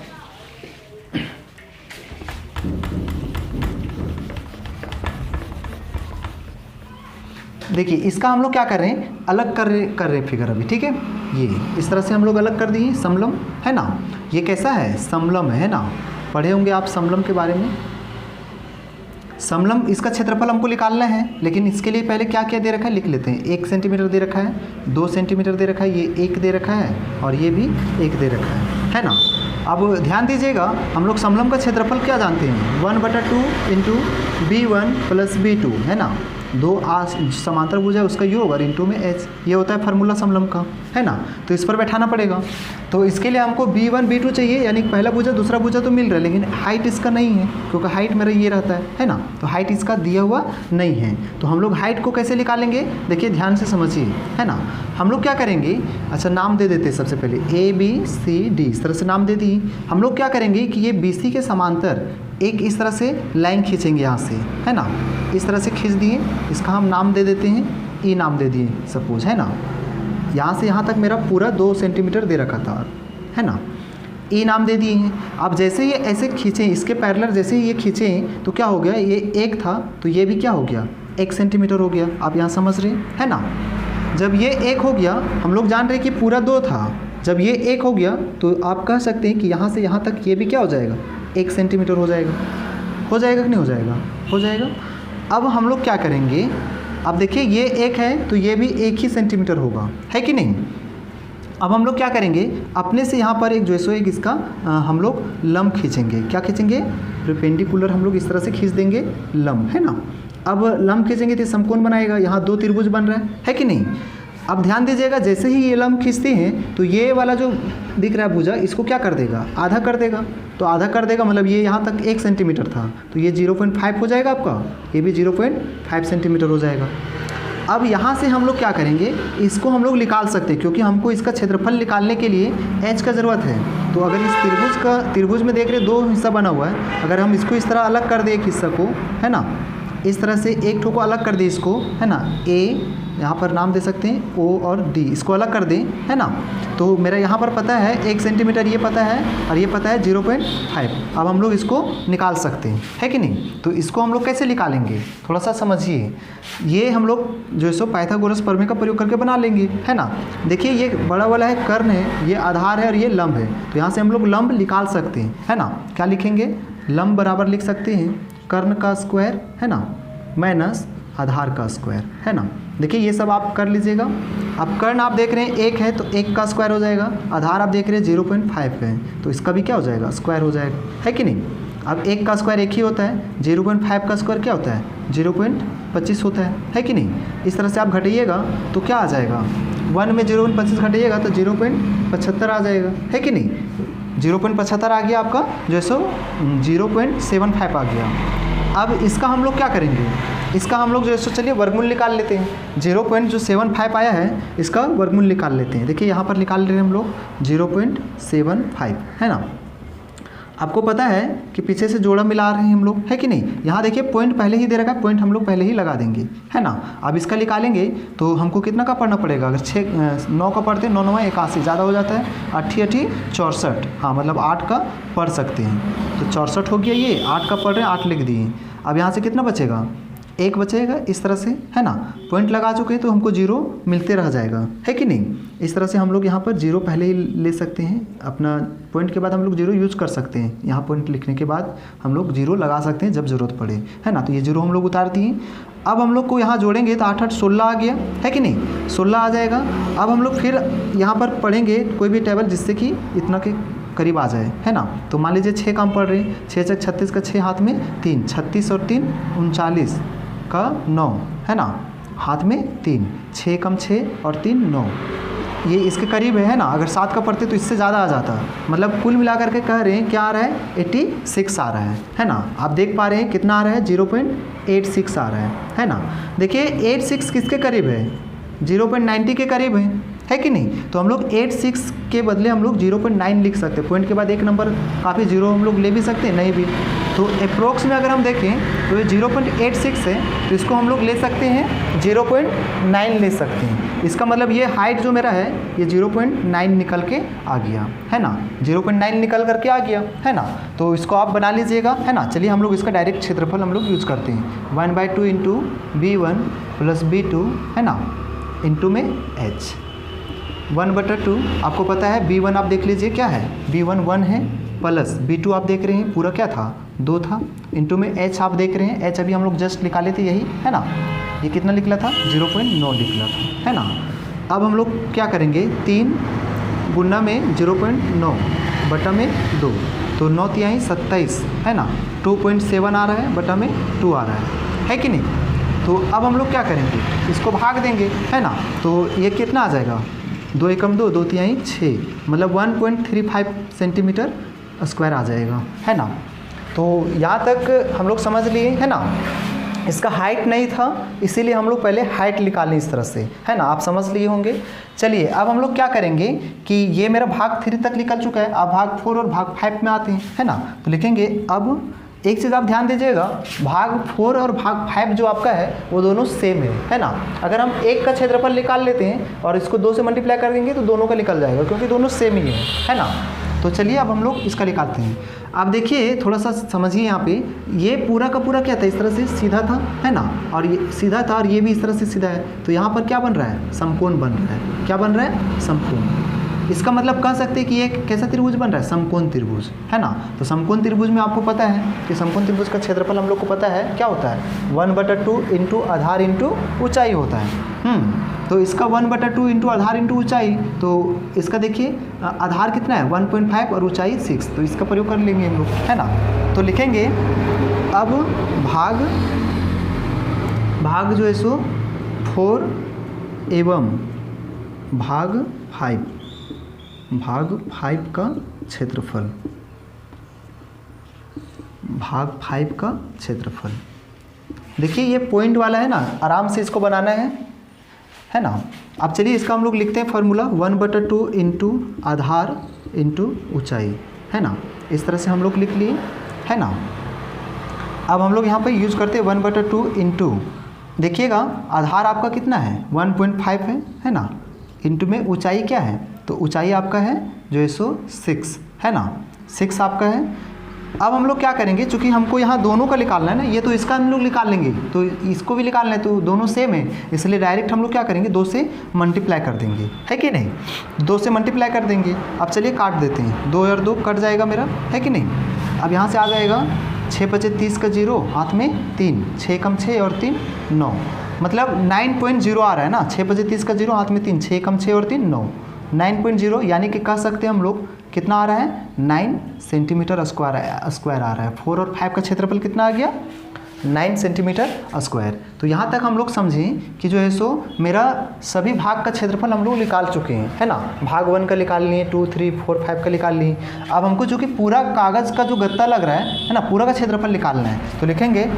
देखिए इसका हम लोग क्या कर रहे हैं, अलग कर रहे हैं फिगर अभी, ठीक है। ये इस तरह से हम लोग अलग कर दिए, समलंब, है ना। ये कैसा है, समलंब है ना। पढ़े होंगे आप समलंब के बारे में। समलंब इसका क्षेत्रफल हमको निकालना है, लेकिन इसके लिए पहले क्या क्या दे रखा है लिख लेते हैं। 1 सेंटीमीटर दे रखा है, 2 सेंटीमीटर दे रखा है, ये 1 दे रखा है और ये भी 1 दे रखा है ना। अब ध्यान दीजिएगा हम लोग समलंब का क्षेत्रफल क्या जानते हैं, 1/2 इंटू B1 + B2, है ना। 2 समांतर भुजा उसका योग और इंटू में h, ये होता है फार्मूला समलंब का, है ना। तो इस पर बैठाना पड़ेगा। तो इसके लिए हमको B1 B2 चाहिए, यानी पहला भुजा दूसरा भुजा तो मिल रहा है, लेकिन हाइट इसका नहीं है, क्योंकि हाइट मेरा ये रहता है ना। तो हाइट इसका दिया हुआ नहीं है। तो हम लोग हाइट को कैसे निकालेंगे, देखिए ध्यान से समझिए, है ना। हम लोग क्या करेंगे, अच्छा नाम दे देते हैं सबसे पहले ABCD, इस तरह से नाम दे दी। हम लोग क्या करेंगे कि ये BC के समांतर एक इस तरह से लाइन खींचेंगे यहाँ से, है ना। इस तरह से खींच दिए, इसका हम नाम दे देते हैं E नाम दे दिए सपोज, है ना। यहाँ से यहाँ तक मेरा पूरा 2 सेंटीमीटर दे रखा था, है ना। ई नाम दे दिए हैं। अब जैसे ये ऐसे खींचे, इसके पैरेलल जैसे ही ये खींचे तो क्या हो गया, ये 1 था तो ये भी क्या हो गया, 1 सेंटीमीटर हो गया। आप यहाँ समझ रहे हैं ना। जब ये 1 हो गया, हम लोग जान रहे हैं कि पूरा 2 था, जब ये 1 हो गया तो आप कह सकते हैं कि यहाँ से यहाँ तक ये भी क्या हो जाएगा, 1 सेंटीमीटर हो जाएगा। हो जाएगा कि नहीं हो जाएगा, हो जाएगा। अब हम लोग क्या करेंगे, अब देखिए ये 1 है तो ये भी 1 ही सेंटीमीटर होगा, है कि नहीं। अब हम लोग क्या करेंगे, अपने से यहाँ पर एक जो है एक इसका हम लोग लंब खींचेंगे। क्या खींचेंगे, परपेंडिकुलर हम लोग इस तरह से खींच देंगे लंब, है ना। अब लंब खींचेंगे तो समकोण बनाएगा, यहाँ 2 त्रिभुज बन रहा है कि नहीं। अब ध्यान दीजिएगा, जैसे ही ये लंब खींचते हैं तो ये वाला जो दिख रहा है भुजा, इसको क्या कर देगा, आधा कर देगा। तो आधा कर देगा मतलब ये यहाँ तक 1 सेंटीमीटर था तो ये 0.5 हो जाएगा आपका, ये भी 0.5 सेंटीमीटर हो जाएगा। अब यहाँ से हम लोग क्या करेंगे, इसको हम लोग निकाल सकते हैं क्योंकि हमको इसका क्षेत्रफल निकालने के लिए h का ज़रूरत है। तो अगर इस त्रिभुज में देख रहे 2 हिस्सा बना हुआ है, अगर हम इसको इस तरह अलग कर दें एक हिस्सा को, है ना, इस तरह से एक ठो को अलग कर दें इसको, है ना, A यहाँ पर नाम दे सकते हैं, O और D, इसको अलग कर दें, है ना। तो मेरा यहाँ पर पता है 1 सेंटीमीटर, ये पता है, और ये पता है 0.5। अब हम लोग इसको निकाल सकते हैं, है कि नहीं। तो इसको हम लोग कैसे निकालेंगे, थोड़ा सा समझिए। ये हम लोग जो है पाइथागोरस प्रमेय का प्रयोग करके बना लेंगे, है ना। देखिए ये बड़ा वाला है कर्ण है, ये आधार है और ये लंब है, तो यहाँ से हम लोग लंब निकाल सकते हैं, है ना। क्या लिखेंगे, लंब बराबर लिख सकते हैं कर्ण का स्क्वायर, है ना, माइनस आधार का स्क्वायर, है ना। देखिए ये सब आप कर लीजिएगा। अब कर्ण आप देख रहे हैं 1 है तो 1 का स्क्वायर हो जाएगा, आधार आप देख रहे हैं 0.5 है तो इसका भी क्या हो जाएगा, स्क्वायर हो जाएगा, है कि नहीं। अब 1 का स्क्वायर 1 ही होता है, 0.5 का स्क्वायर क्या होता है, 0.25 होता है कि नहीं। इस तरह से आप घटाइएगा तो क्या आ जाएगा, 1 में 0.25 घटाइएगा तो 0.75 आ जाएगा, है कि नहीं। 0.75 आ गया आपका, जो है 0.75 आ गया। अब इसका हम लोग क्या करेंगे, इसका हम लोग जो है चलिए वर्गमूल निकाल लेते हैं। 0.75 आया है, इसका वर्गमूल निकाल लेते हैं। देखिए यहाँ पर निकाल रहे हैं हम लोग 0.75, है ना। आपको पता है कि पीछे से जोड़ा मिला रहे हैं हम लोग, है कि नहीं। यहाँ देखिए पॉइंट पहले ही दे रखा है, पॉइंट हम लोग पहले ही लगा देंगे, है ना। अब इसका निकालेंगे तो हमको कितना का पढ़ना पड़ेगा, अगर 9 का पढ़ते 9 9 81 ज़्यादा हो जाता है, 8 8 64, हाँ मतलब 8 का पढ़ सकते हैं तो 64 हो गया। ये 8 का पढ़ रहे हैं, 8 लिख दिए। अब यहाँ से कितना बचेगा, 1 बचेगा, इस तरह से, है ना। पॉइंट लगा चुके हैं तो हमको 0 मिलते रह जाएगा, है कि नहीं। इस तरह से हम लोग यहाँ पर 0 पहले ही ले सकते हैं, अपना पॉइंट के बाद हम लोग 0 यूज कर सकते हैं। यहाँ पॉइंट लिखने के बाद हम लोग 0 लगा सकते हैं जब ज़रूरत पड़े, है ना। तो ये 0 हम लोग उतार दिए। अब हम लोग को यहाँ जोड़ेंगे तो 8 8 16 आ गया, है कि नहीं, 16 आ जाएगा। अब हम लोग फिर यहाँ पर पढ़ेंगे कोई भी टेबल जिससे कि इतना के करीब आ जाए, है ना। तो मान लीजिए 6 का हम पढ़ रहे हैं, 6 6 36 का 6 हाथ में 3, 36 और 3 39 का 9, है ना, हाथ में 3, 6 कम 6 और 3 9, ये इसके करीब है ना। अगर 7 का पढ़ते तो इससे ज़्यादा आ जाता, मतलब कुल मिलाकर के कह रहे हैं क्या आ रहा है, 86 आ रहा है ना। आप देख पा रहे हैं कितना आ रहा है, 0.86 आ रहा है ना। देखिए 86 किसके करीब है, 0.90 के करीब है कि नहीं। तो हम लोग 86 के बदले हम लोग 0.9 लिख सकते हैं। पॉइंट के बाद एक नंबर काफ़ी 0 हम लोग ले भी सकते हैं, नहीं भी। तो अप्रोक्स में अगर हम देखें तो ये 0.86 है, तो इसको हम लोग ले सकते हैं 0.9 ले सकते हैं। इसका मतलब ये हाइट जो मेरा है ये 0.9 निकल के आ गया, है ना, 0.9 निकल करके आ गया, है ना। तो इसको आप बना लीजिएगा, है ना। चलिए हम लोग इसका डायरेक्ट क्षेत्रफल हम लोग यूज़ करते हैं, 1/2 इंटू B1 प्लस B2, है ना, इंटू में H 1/2। आपको पता है B1 आप देख लीजिए क्या है, B1 1 है, प्लस B2 आप देख रहे हैं पूरा क्या था, 2 था, इंटू में H आप देख रहे हैं, H अभी हम लोग जस्ट निकाले थे यही, है ना। ये कितना निकला था, 0.9 निकला था, है ना। अब हम लोग क्या करेंगे, 3 गुना में 0.9 बटा में 2, तो 9 तिहाई 27, है ना। 2.7 आ रहा है, बटा में 2 आ रहा है कि नहीं। तो अब हम लोग क्या करेंगे, इसको भाग देंगे, है ना। तो ये कितना आ जाएगा, 2 एकम 2, 2 तिहाई 6, मतलब 1.35 सेंटीमीटर स्क्वायर आ जाएगा, है ना। तो यहाँ तक हम लोग समझ लिए, है ना। इसका हाइट नहीं था इसीलिए हम लोग पहले हाइट निकालें इस तरह से, है ना। आप समझ लिए होंगे। चलिए अब हम लोग क्या करेंगे कि ये मेरा भाग 3 तक निकल चुका है, अब भाग 4 और भाग 5 में आते हैं, है ना। तो लिखेंगे, अब एक चीज़ आप ध्यान दीजिएगा, भाग 4 और भाग 5 जो आपका है वो दोनों सेम है ना। अगर हम 1 का क्षेत्रफल निकाल लेते हैं और इसको 2 से मल्टीप्लाई कर देंगे तो दोनों का निकल जाएगा, क्योंकि दोनों सेम ही है ना। तो चलिए अब हम लोग इसका निकालते हैं। अब देखिए थोड़ा सा समझिए, यहाँ पे ये पूरा का पूरा क्या था, इस तरह से सीधा था, है ना, और ये सीधा था और ये भी इस तरह से सीधा है, तो यहाँ पर क्या बन रहा है, समकोण बन रहा है। क्या बन रहा है, समकोण। इसका मतलब कह सकते हैं कि ये कैसा त्रिभुज बन रहा है, समकोण त्रिभुज, है ना। तो समकोण त्रिभुज में आपको पता है कि समकोण त्रिभुज का क्षेत्रफल हम लोग को पता है क्या होता है, 1/2 इंटू आधार इंटू ऊंचाई होता है। तो इसका 1/2 इंटू आधार इंटू ऊंचाई, तो इसका देखिए आधार कितना है 1.5 और ऊंचाई 6, तो इसका प्रयोग कर लेंगे हम लोग, है ना। तो लिखेंगे अब भाग जो है सो 4 एवं भाग 5 का क्षेत्रफल, भाग 5 का क्षेत्रफल। देखिए ये पॉइंट वाला है ना, आराम से इसको बनाना है ना। अब चलिए इसका हम लोग लिखते हैं फार्मूला 1/2 इंटू आधार इंटू ऊंचाई, है ना। इस तरह से हम लोग लिख लिए, है ना। अब हम लोग यहाँ पर यूज करते हैं 1/2 इंटू, देखिएगा आधार आपका कितना है 1.5 है ना, इंटू में ऊंचाई क्या है, तो ऊंचाई आपका है जो है सो 6, है ना, 6 आपका है। अब हम लोग क्या करेंगे, चूंकि हमको यहाँ दोनों का निकालना है ना, ये तो इसका हम लोग निकाल लेंगे, तो इसको भी निकालना है, तो दोनों सेम है, इसलिए डायरेक्ट हम लोग क्या करेंगे 2 से मल्टीप्लाई कर देंगे, है कि नहीं, 2 से मल्टीप्लाई कर देंगे। अब चलिए काट देते हैं, 2 और 2 कट जाएगा मेरा, है कि नहीं। अब यहाँ से आ जाएगा 6×5 30 का 0, हाथ में 3, 6 कम 6 और 3 9, मतलब 9.0 आ रहा है ना, 6×5 30 का 0, हाथ में 3, 6 कम 6 और 3 9, 9.0, यानी कि कह सकते हैं हम लोग कितना आ रहा है 9 सेंटीमीटर स्क्वायर आ रहा है। 4 और 5 का क्षेत्रफल कितना आ गया 9 सेंटीमीटर स्क्वायर। तो यहाँ तक हम लोग समझें कि जो है सो मेरा सभी भाग का क्षेत्रफल हम लोग निकाल चुके हैं, है ना। भाग 1 का निकाल लिए, 2 3 4 5 का निकाल लिए। अब हमको जो कि पूरा कागज़ का जो गत्ता लग रहा है ना, पूरा का क्षेत्रफल निकालना है, तो लिखेंगे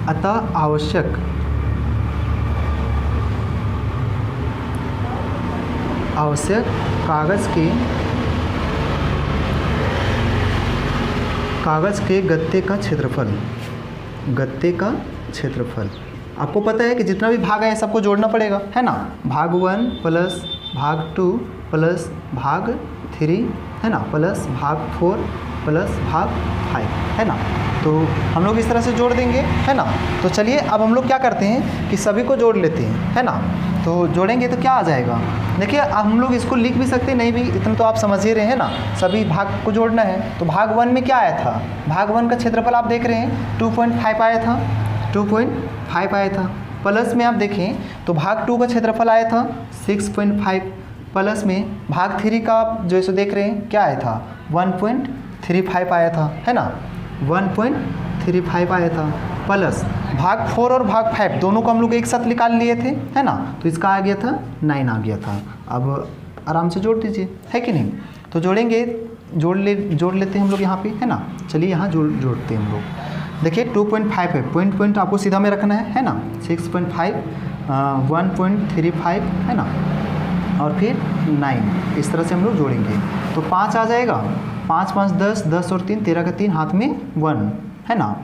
अतः आवश्यक कागज़ के गत्ते का क्षेत्रफल, आपको पता है कि जितना भी भाग है सबको जोड़ना पड़ेगा, है ना। भाग 1 प्लस भाग 2 प्लस भाग 3, है ना, प्लस भाग 4 प्लस भाग 5, है ना। तो हम लोग इस तरह से जोड़ देंगे, है ना। तो चलिए अब हम लोग क्या करते हैं कि सभी को जोड़ लेते हैं, है ना। तो जोड़ेंगे तो क्या आ जाएगा, देखिए अब हम लोग इसको लिख भी सकते हैं, नहीं भी, इतना तो आप समझ ही रहे हैं ना, सभी भाग को जोड़ना है। तो भाग 1 में क्या आया था, भाग 1 का क्षेत्रफल आप देख रहे हैं 2.5 आया था, 2.5 आया था। प्लस में आप देखें तो भाग 2 का क्षेत्रफल आया था 6.5, प्लस में भाग 3 का आप जो है देख रहे हैं क्या आया था 1.35 आया था, है ना, 1.35 आया था। प्लस भाग 4 और भाग 5 दोनों को हम लोग एक साथ निकाल लिए थे, है ना, तो इसका आ गया था 9 आ गया था। अब आराम से जोड़ दीजिए, है कि नहीं। तो जोड़ेंगे, जोड़ लेते हैं हम लोग यहाँ पे, है ना। चलिए यहाँ जोड़ते हैं हम लोग। देखिए 2.5 है, पॉइंट आपको सीधा में रखना है ना, 6.5 1.35, है ना, और फिर 9, इस तरह से हम लोग जोड़ेंगे। तो 5 आ जाएगा, 5 5 10, 10 और 3 13 का 3, हाथ में 1, है ना,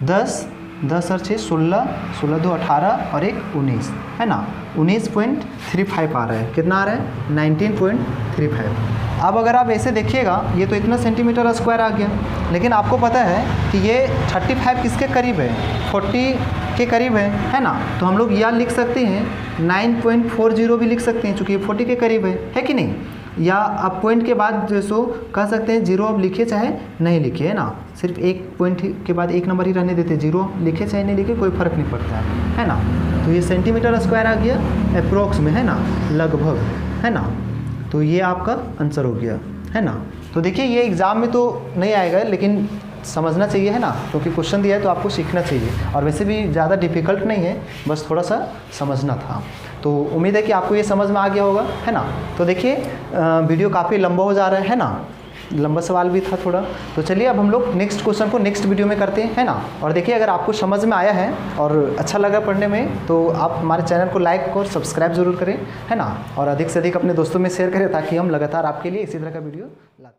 10 10 और 6 16, 16 2 18 और 1 19, है ना, 19.35 आ रहा है। कितना आ रहा है 19.35। अब अगर आप ऐसे देखिएगा, ये तो इतना सेंटीमीटर स्क्वायर आ गया, लेकिन आपको पता है कि ये 35 किसके करीब है, 40 के करीब है ना। तो हम लोग यह लिख सकते हैं 9.40 भी लिख सकते हैं, चूँकि ये 40 के करीब है कि नहीं। या आप पॉइंट के बाद जो सो कह सकते हैं 0 अब लिखे चाहे नहीं लिखे, है ना, सिर्फ एक पॉइंट के बाद एक नंबर ही रहने देते, 0 लिखे चाहे नहीं लिखे कोई फ़र्क नहीं पड़ता है ना। तो ये सेंटीमीटर स्क्वायर आ गया अप्रोक्स में, है ना, लगभग, है ना। तो ये आपका आंसर हो गया, है ना। तो देखिए ये एग्ज़ाम में तो नहीं आएगा, लेकिन समझना चाहिए, है ना, क्योंकि क्वेश्चन दिया है तो आपको सीखना चाहिए, और वैसे भी ज़्यादा डिफ़िकल्ट नहीं है, बस थोड़ा सा समझना था। तो उम्मीद है कि आपको ये समझ में आ गया होगा, है ना। तो देखिए वीडियो काफ़ी लंबा हो जा रहा है ना, लंबा सवाल भी था थोड़ा। तो चलिए अब हम लोग नेक्स्ट क्वेश्चन को नेक्स्ट वीडियो में करते हैं, है ना। और देखिए अगर आपको समझ में आया है और अच्छा लगा पढ़ने में, तो आप हमारे चैनल को लाइक और सब्सक्राइब ज़रूर करें, है ना, और अधिक से अधिक अपने दोस्तों में शेयर करें, ताकि हम लगातार आपके लिए इसी तरह का वीडियो लाते